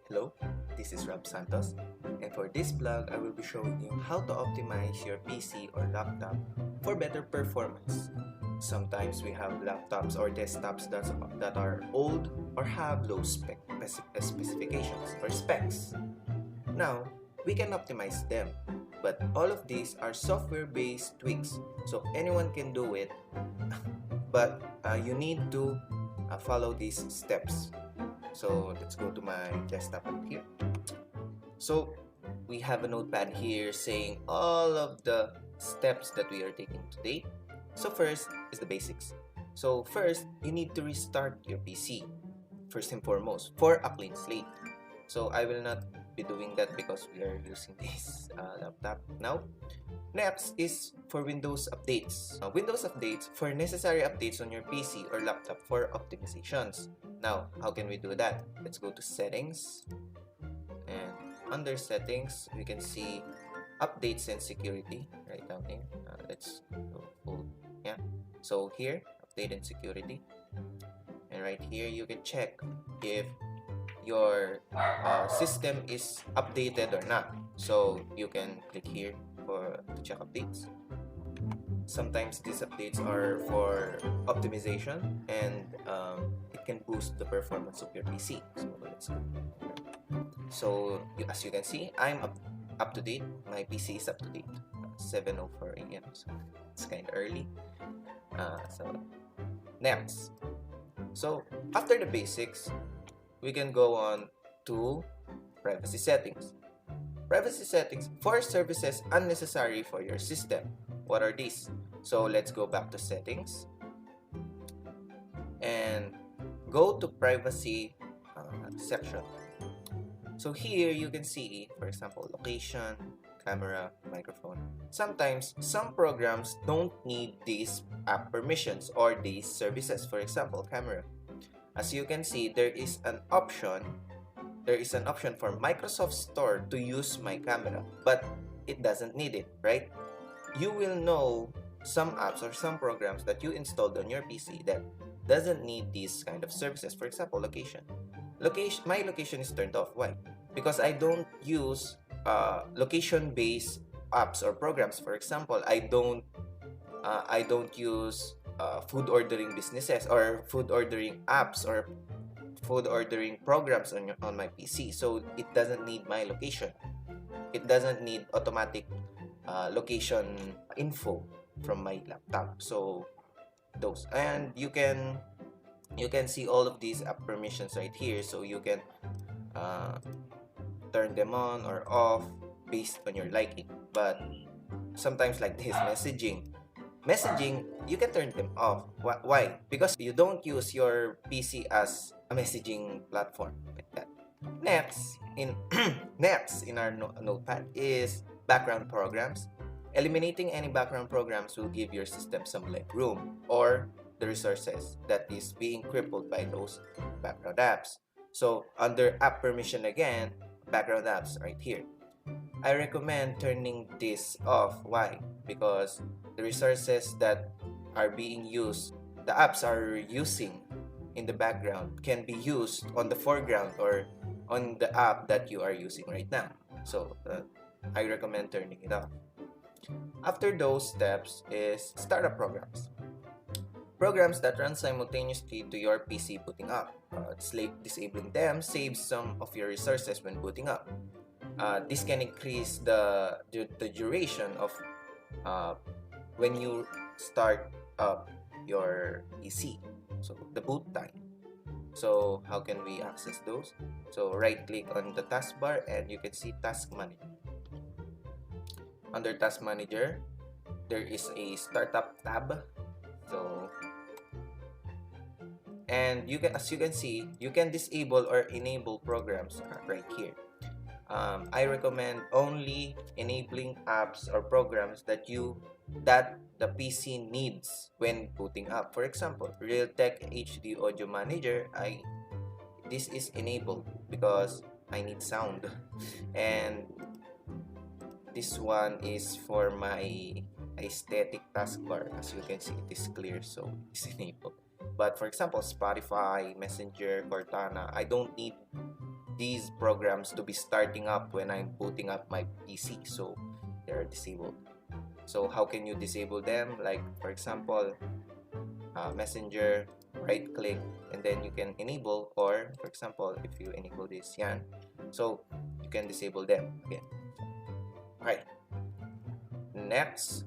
Hello, this is Rob Santos, and for this vlog, I will be showing you how to optimize your PC or laptop for better performance. Sometimes we have laptops or desktops that are old or have low specifications or specs. Now, we can optimize them, but all of these are software-based tweaks, so anyone can do it, but you need to follow these steps. So let's go to my desktop up here. So we have a notepad here saying all of the steps that we are taking today. So first is the basics. So first, you need to restart your PC, first and foremost, for a clean slate. So I will not be doing that because we are using this laptop now. Next is for Windows updates. Windows updates for necessary updates on your PC or laptop for optimizations. Now, how can we do that? Let's go to settings, and under settings, we can see updates and security right down here. Let's go, yeah. So here, update and security, and right here you can check if your system is updated or not. So you can click here to check updates. Sometimes these updates are for optimization, and it can boost the performance of your PC. So let's go. So as you can see, I'm up to date. My PC is up to date. 7:04 a.m. So it's kind of early. So next. So after the basics, we can go on to privacy settings. Privacy settings for services unnecessary for your system. What are these? So let's go back to settings and go to privacy section. So here you can see, for example, location, camera, microphone. Sometimes some programs don't need these app permissions or these services. For example, camera. As you can see, there is an option for Microsoft Store to use my camera, but it doesn't need it, right? You will know some apps or some programs that you installed on your PC that doesn't need these kind of services. For example, location. My location is turned off. Why? Because I don't use location-based apps or programs. For example, I don't use food ordering businesses or food ordering apps or food ordering programs on my PC. So it doesn't need my location. It doesn't need automatic location info from my laptop. So those, and you can see all of these app permissions right here. So you can turn them on or off based on your liking. But sometimes, like this, messaging, you can turn them off. Why? Because you don't use your PC as a messaging platform like that. Next in our notepad is background programs. Eliminating any background programs will give your system some leg room or the resources that is being crippled by those background apps. So under app permission again, background apps right here. I recommend turning this off. Why? Because the resources that are being used, the apps are using in the background, can be used on the foreground or on the app that you are using right now. So I recommend turning it off. After those steps is startup programs. Programs that run simultaneously to your PC booting up. Disabling them saves some of your resources when booting up. This can increase the duration of when you start up your PC, so the boot time. So how can we access those? So right click on the taskbar and you can see Task Manager. Under Task Manager, there is a Startup tab. So, and as you can see, you can disable or enable programs right here. I recommend only enabling apps or programs that the PC needs when booting up. For example, Realtek HD Audio Manager, this is enabled because I need sound, and this one is for my aesthetic taskbar. As you can see, it is clear, so it's enabled. But for example, Spotify, Messenger, Cortana, I don't need these programs to be starting up when I'm booting up my PC, so they're disabled. So how can you disable them? Like for example, Messenger, right click, and then you can enable, or for example, if you enable this, yan, so you can disable them again. Right. Next,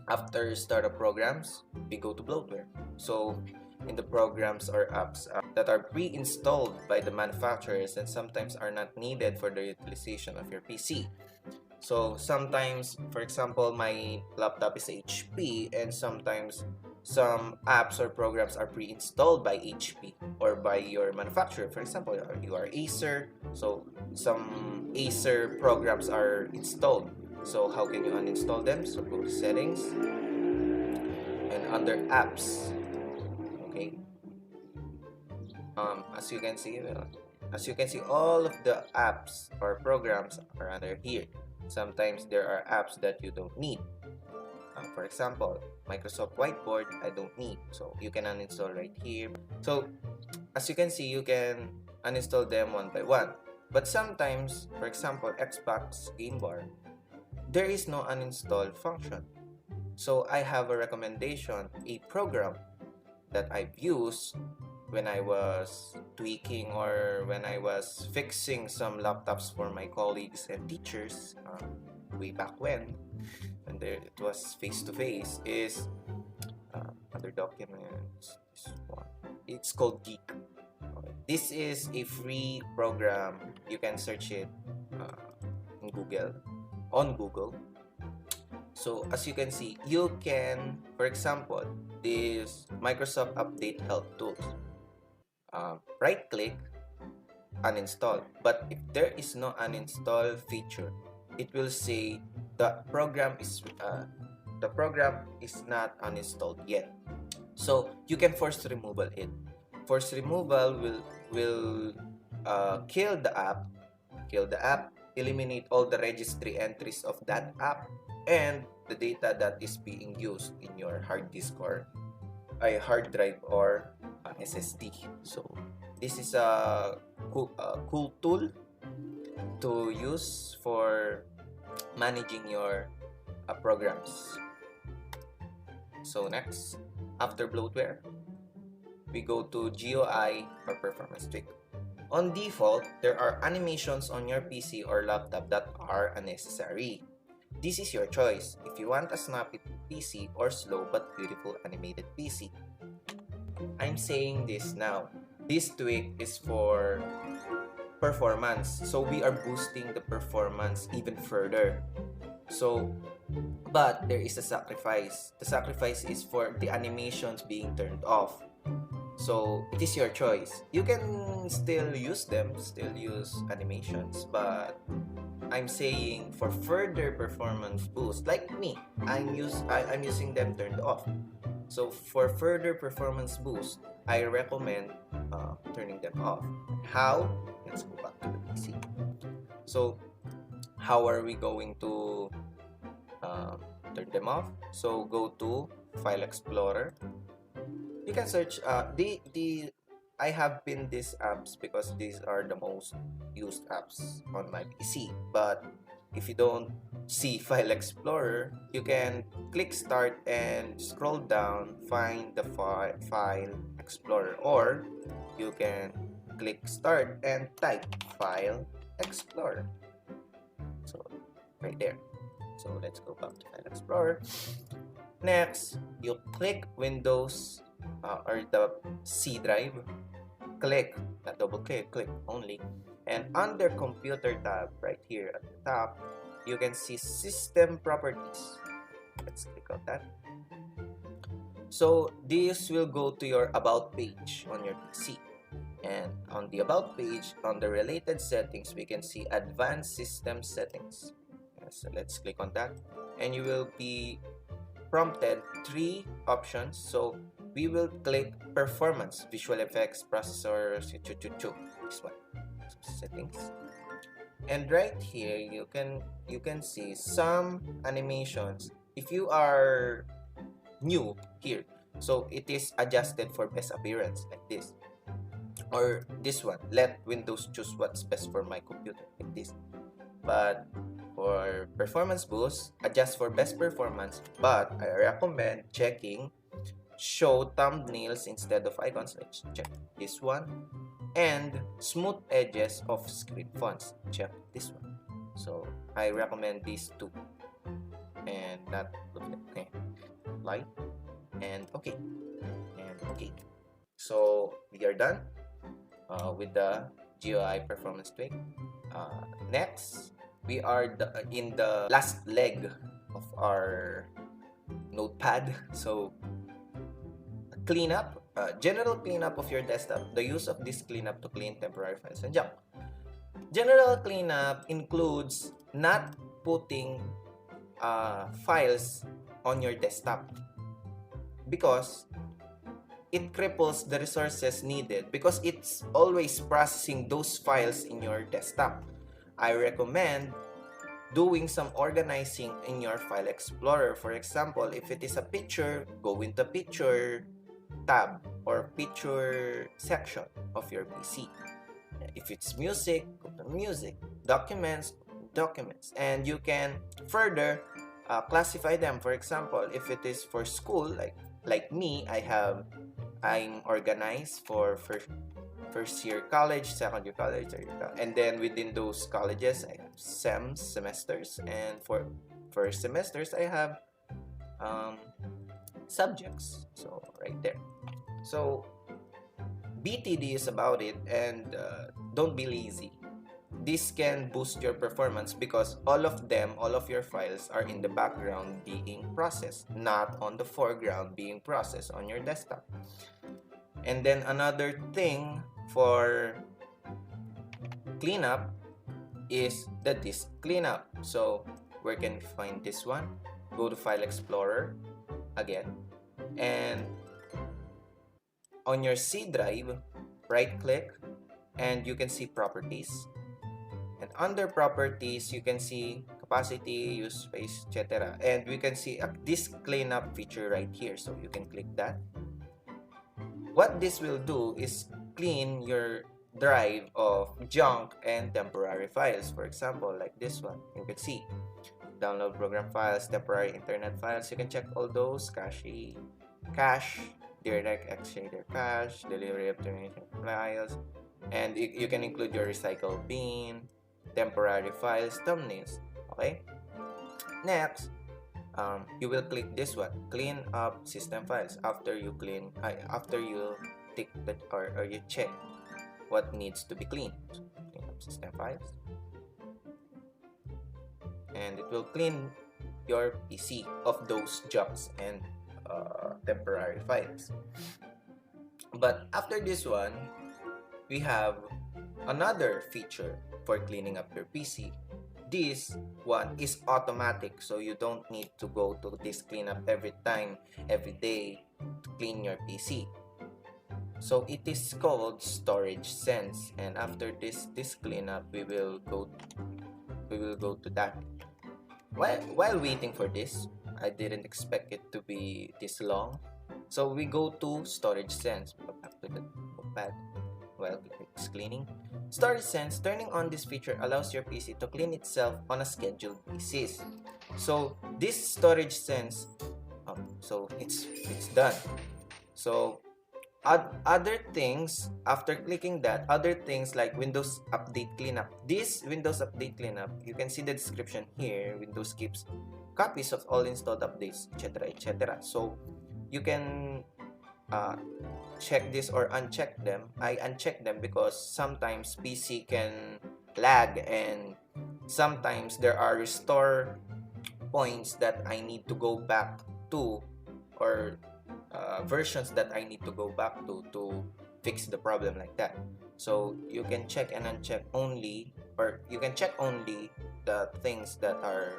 after startup programs, we go to bloatware. So in the programs or apps that are pre-installed by the manufacturers and sometimes are not needed for the utilization of your PC. So sometimes, for example, my laptop is HP, and sometimes some apps or programs are pre-installed by HP or by your manufacturer. For example, you are Acer, so some Acer programs are installed. So how can you uninstall them? So go to settings and under apps. Okay. As you can see, all of the apps or programs are under here. Sometimes there are apps that you don't need. For example, Microsoft Whiteboard, I don't need, so you can uninstall right here. So as you can see, you can uninstall them one by one. But sometimes, for example, Xbox Game Bar, there is no uninstall function. So I have a recommendation, a program that I've used when I was tweaking or when I was fixing some laptops for my colleagues and teachers way back when there it was face-to-face, is under documents, this one. It's called Geek. This is a free program. You can search it in Google, on Google. So as you can see, you can, for example, this Microsoft Update Help Tools. Right click, uninstall. But if there is no uninstall feature, it will say the program is not uninstalled yet. So you can force removal it. Force removal will kill the app, eliminate all the registry entries of that app and the data that is being used in your hard disk or a hard drive or SSD. So this is a cool tool to use for managing your programs. So next, after bloatware, we go to GUI or performance tweak. On default, there are animations on your PC or laptop that are unnecessary. This is your choice if you want a snappy PC or slow but beautiful animated PC. I'm saying this now. This tweak is for performance, so we are boosting the performance even further. So, but there is a sacrifice. The sacrifice is for the animations being turned off. So it is your choice. You can still use them, still use animations, but I'm saying for further performance boost, like me, I'm using them turned off. So for further performance boost, I recommend turning them off. How? Let's go back to the PC. So how are we going to turn them off? So go to File Explorer. You can search I have pinned these apps because these are the most used apps on my PC. But if you don't see File Explorer, you can click Start and scroll down, find the File Explorer, or you can click Start and type File Explorer. So right there. So let's go back to File Explorer. Next, you click Windows or the C drive. Click, not double click, click only. And under Computer tab, right here at the top, you can see System Properties. Let's click on that. So this will go to your About page on your PC. And on the About page, on the related settings, we can see Advanced System Settings. So let's click on that. And you will be prompted 3 options. So we will click Performance, Visual Effects, Processors, this one, Settings. And right here, you can see some animations. If you are new here, so it is adjusted for best appearance like this. or this one, let Windows choose what's best for my computer, like this. But for performance boost, adjust for best performance, but I recommend checking show thumbnails instead of icons. Let's check this one. And smooth edges of screen fonts, check this one. So I recommend these two. And not okay. Light and okay. And okay. So we are done with the GUI performance tweak. Next, we are in the last leg of our notepad. So cleanup, general cleanup of your desktop. The use of this cleanup to clean temporary files and junk. General cleanup includes not putting files on your desktop because it cripples the resources needed, because it's always processing those files in your desktop. I recommend doing some organizing in your file explorer. For example, if it is a picture, go into picture tab or picture section of your PC. If it's music, go to music, documents, and you can further classify them. For example, if it is for school, like me, I'm organized for first year college, second year college, third year college. And then within those colleges, I have semesters, and for first semesters, I have subjects. So right there. So be tedious about it, and don't be lazy. This can boost your performance because all of your files are in the background being processed, not on the foreground being processed on your desktop. And then another thing for cleanup is the disk cleanup. So where can we find this one? Go to File Explorer again, and on your C drive, right click, and you can see Properties. And under Properties, you can see capacity, use space, etc. And we can see a disk cleanup feature right here. So you can click that. What this will do is clean your drive of junk and temporary files. For example, like this one, you can see download program files, temporary internet files. You can check all those, cache, direct shader cache, delivery of termination files, and you can include your recycle bin, temporary files, thumbnails. Okay. Next, you will click this one, clean up system files. After you tick that or you check what needs to be cleaned. So, clean up system files, and it will clean your PC of those junks and temporary files. But after this one, we have another feature for cleaning up your PC. This one is automatic, so you don't need to go to this cleanup every day to clean your PC. So it is called Storage Sense, and after this cleanup, we will go to that. While waiting for this, I didn't expect it to be this long. So we go to Storage Sense. Go back to the notepad while it's cleaning. Storage Sense, turning on this feature allows your PC to clean itself on a scheduled basis. So this Storage Sense, so it's done. So other things, after clicking that, other things like Windows Update Cleanup. This Windows Update Cleanup, you can see the description here. Windows keeps copies of all installed updates, etc., etc. So you can check this or uncheck them. I uncheck them because sometimes PC can lag, and sometimes there are restore points that I need to go back to, or versions that I need to go back to fix the problem, like that. So you can check and uncheck only, or you can check only the things that are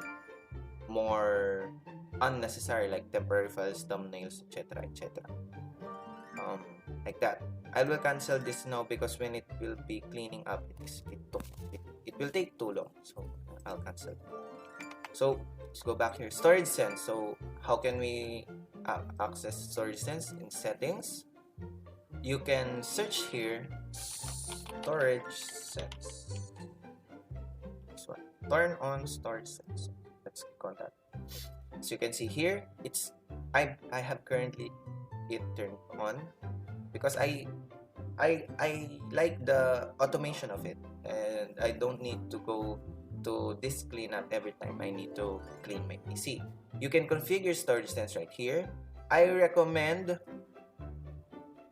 more unnecessary, like temporary files, thumbnails, etc., etc. Like that. I will cancel this now because when it will be cleaning up, it will take too long. So I'll cancel. So let's go back here. Storage Sense. So how can we access Storage Sense? In Settings, you can search here storage sense. This one. Turn on storage sense. Let's click on that. So you can see here, I have currently it turned on because I like the automation of it, and I don't need to go to this cleanup every time I need to clean my PC. You can configure storage sense right here. I recommend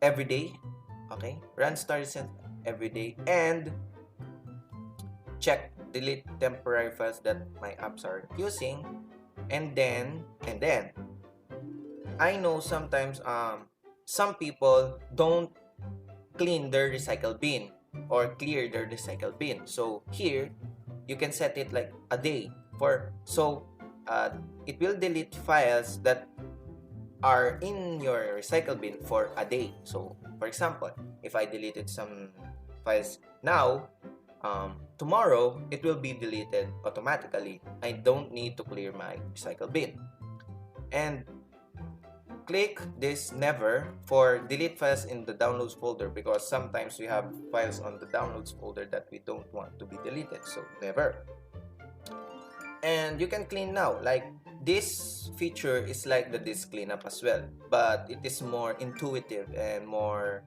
every day. Okay, run storage sense every day and check delete temporary files that my apps are using, and then I know sometimes some people don't clean their recycle bin or clear their recycle bin. So here you can set it like a day it will delete files that are in your recycle bin for a day. So for example, if I deleted some files now, tomorrow it will be deleted automatically. I don't need to clear my recycle bin. And click this never for delete files in the downloads folder, because sometimes we have files on the downloads folder that we don't want to be deleted, so never. And you can clean now. Like this feature is like the disk cleanup as well, but it is more intuitive and more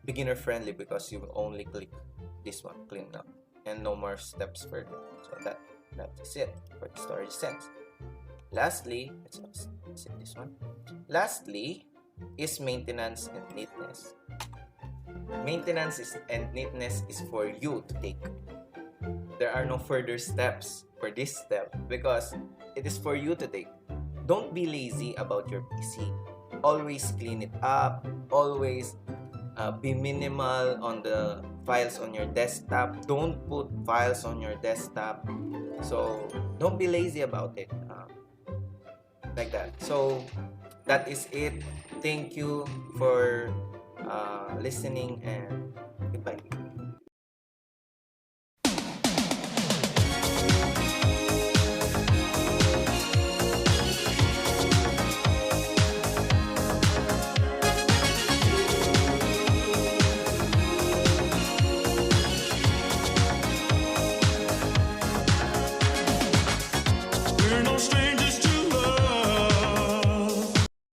beginner friendly, because you will only click this one, clean now, and no more steps further. So that is it for the storage sense. Lastly, let's see this one. Lastly is maintenance and neatness. Maintenance and neatness is for you to take. There are no further steps for this step because it is for you to take. Don't be lazy about your PC. Always clean it up. Always be minimal on the files on your desktop. Don't put files on your desktop. So don't be lazy about it. Like that. So that is it. Thank you for listening, and goodbye.